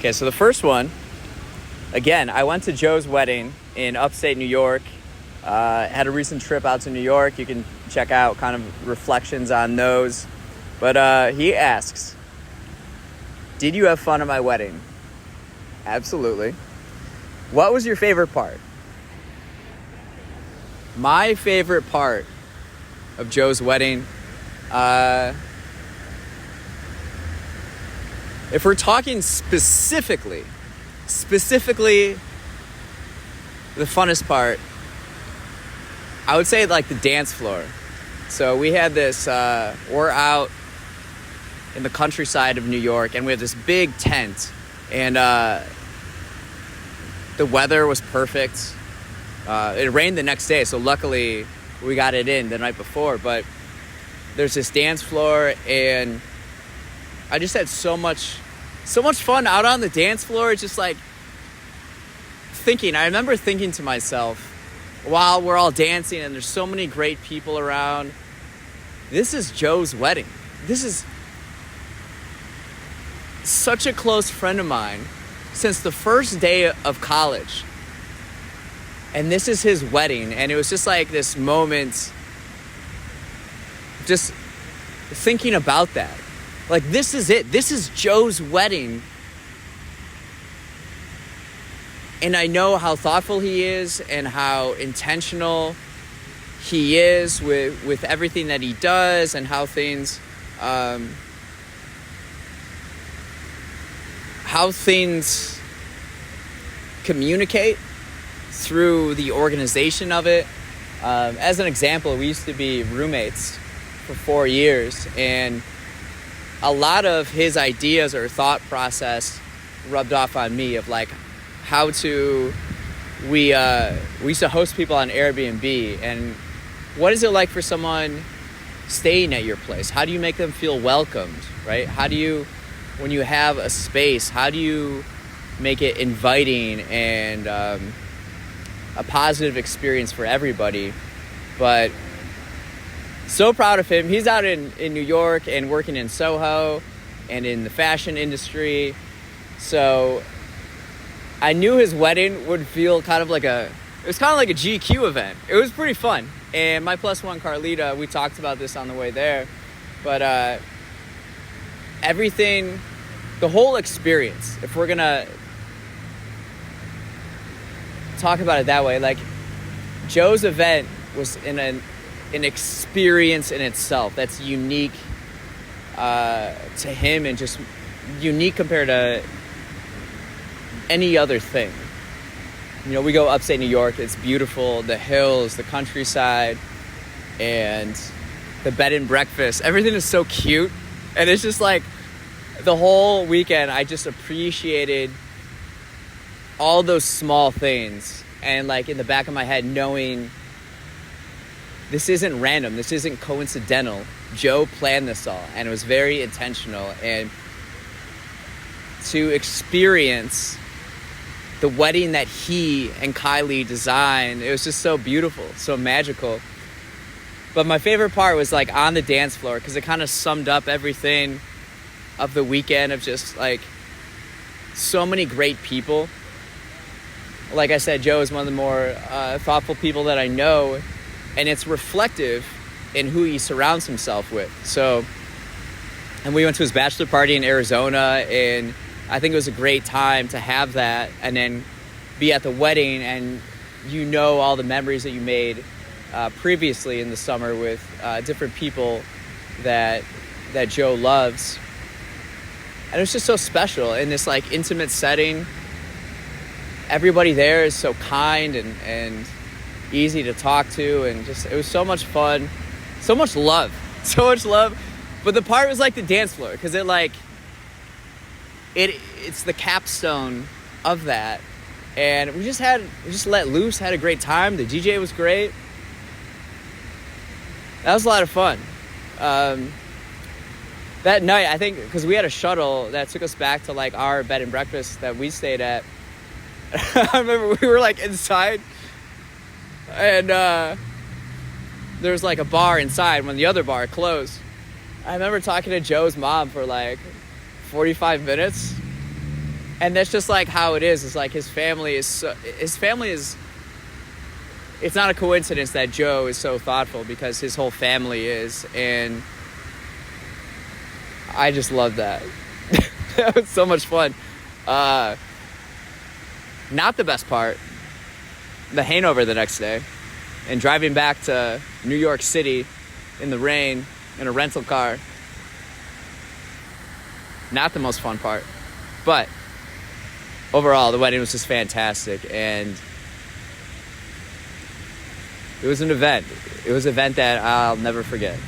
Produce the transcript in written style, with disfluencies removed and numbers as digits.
Okay, so the first one, again, I went to Joe's wedding in upstate New York. Had a recent trip out to New York. You can check out kind of reflections on those. But he asks, did you have fun at my wedding? Absolutely. What was your favorite part? My favorite part of Joe's wedding, if we're talking specifically, the funnest part, I would say like the dance floor. So we had this, we're out in the countryside of New York, and we have this big tent, and the weather was perfect. It rained the next day, so luckily we got it in the night before, but there's this dance floor, and I just had so much fun out on the dance floor. Just like I remember thinking to myself while we're all dancing and there's so many great people around, this is Joe's wedding. This is such a close friend of mine since the first day of college. And this is his wedding. And it was just like this moment, just thinking about that. Like, this is it. This is Joe's wedding. And I know how thoughtful he is and how intentional he is with everything that he does, and how things communicate through the organization of it. As an example, we used to be roommates for 4 years, and a lot of his ideas or thought process rubbed off on me of like how to, we used to host people on Airbnb, and what is it like for someone staying at your place? How do you make them feel welcomed, right? How do you, when you have a space, how do you make it inviting and a positive experience for everybody? But so proud of him. He's out in New York and working in Soho and in the fashion industry. So I knew his wedding would feel kind of like a GQ event. It was pretty fun. And my plus one, Carlita, we talked about this on the way there. But everything, the whole experience, if we're going to talk about it that way, like Joe's event was an experience in itself that's unique to him, and just unique compared to any other thing. You know, we go upstate New York, it's beautiful, the hills, the countryside, and the bed and breakfast. Everything is so cute, and it's just like the whole weekend I just appreciated all those small things, and like in the back of my head knowing this isn't random, this isn't coincidental. Joe planned this all, and it was very intentional. And to experience the wedding that he and Kylie designed, it was just so beautiful, so magical. But my favorite part was like on the dance floor, because it kind of summed up everything of the weekend, of just like so many great people. Like I said, Joe is one of the more thoughtful people that I know, and it's reflective in who he surrounds himself with. So, and we went to his bachelor party in Arizona, and I think it was a great time to have that, and then be at the wedding, and you know all the memories that you made previously in the summer with different people that Joe loves. And it was just so special in this like intimate setting. Everybody there is so kind and easy to talk to, and just, it was so much fun, so much love. But the part was like the dance floor, because it's the capstone of that. And we just let loose, had a great time. The DJ was great. That was a lot of fun. That night, I think, because we had a shuttle that took us back to like our bed and breakfast that we stayed at. I remember we were like inside, and there was like a bar inside when the other bar closed. I remember talking to Joe's mom for like 45 minutes, And that's just like how it is. It's like his family is it's not a coincidence that Joe is so thoughtful, because his whole family is, and I just love that. That was so much fun. Not the best part, the hangover the next day and driving back to New York City in the rain in a rental car. Not the most fun part, but overall the wedding was just fantastic, and it was an event. It was an event that I'll never forget.